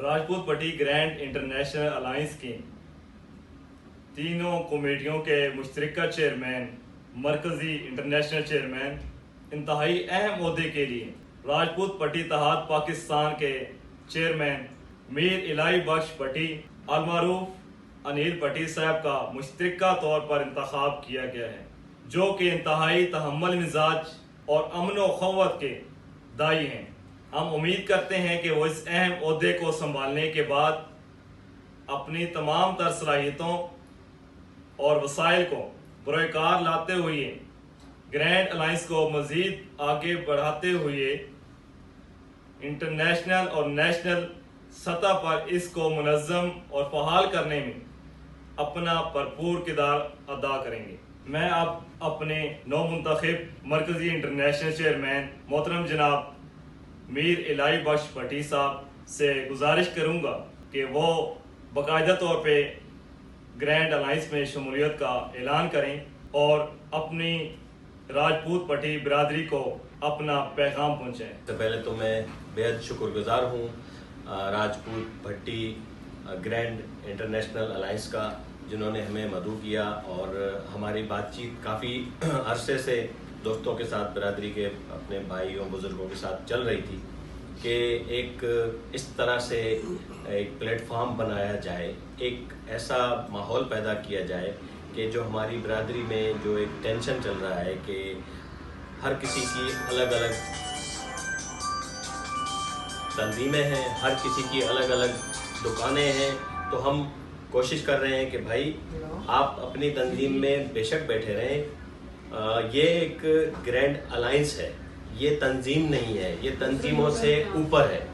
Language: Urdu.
راجپوت پٹی گرینڈ انٹرنیشنل الائنس کی تینوں کمیٹیوں کے مشترکہ چیئرمین، مرکزی انٹرنیشنل چیئرمین، انتہائی اہم عہدے کے لیے راجپوت پٹی اتحاد پاکستان کے چیئرمین میر الہی بخش پٹی المعروف انیل پٹی صاحب کا مشترکہ طور پر انتخاب کیا گیا ہے، جو کہ انتہائی تحمل مزاج اور امن و اخوت کے داعی ہیں۔ ہم امید کرتے ہیں کہ وہ اس اہم عہدے کو سنبھالنے کے بعد اپنی تمام تر صلاحیتوں اور وسائل کو بروئے کار لاتے ہوئے گرینڈ الائنس کو مزید آگے بڑھاتے ہوئے انٹرنیشنل اور نیشنل سطح پر اس کو منظم اور فعال کرنے میں اپنا بھرپور کردار ادا کریں گے۔ میں اب اپنے نو منتخب مرکزی انٹرنیشنل چیئرمین محترم جناب میر الہی بخش پٹی صاحب سے گزارش کروں گا کہ وہ باقاعدہ طور پہ گرینڈ الائنس میں شمولیت کا اعلان کریں اور اپنی راجپوت پٹی برادری کو اپنا پیغام پہنچائیں۔ سب سے پہلے تو میں بےحد شکر گزار ہوں راجپوت پٹی گرینڈ انٹرنیشنل الائنس کا، جنہوں نے ہمیں مدعو کیا اور ہماری بات چیت کافی عرصے سے دوستوں کے ساتھ، برادری کے اپنے بھائیوں بزرگوں کے ساتھ چل رہی تھی کہ ایک اس طرح سے ایک پلیٹ فارم بنایا جائے، ایک ایسا ماحول پیدا کیا جائے کہ جو ہماری برادری میں جو ایک ٹینشن چل رہا ہے کہ ہر کسی کی الگ الگ تنظیمیں ہیں، ہر کسی کی الگ الگ دکانیں ہیں، تو ہم کوشش کر رہے ہیں کہ بھائی آپ اپنی تنظیم میں بے شک بیٹھے رہیں، یہ ایک گرینڈ الائنس ہے، یہ تنظیم نہیں ہے، یہ تنظیموں سے اوپر ہے۔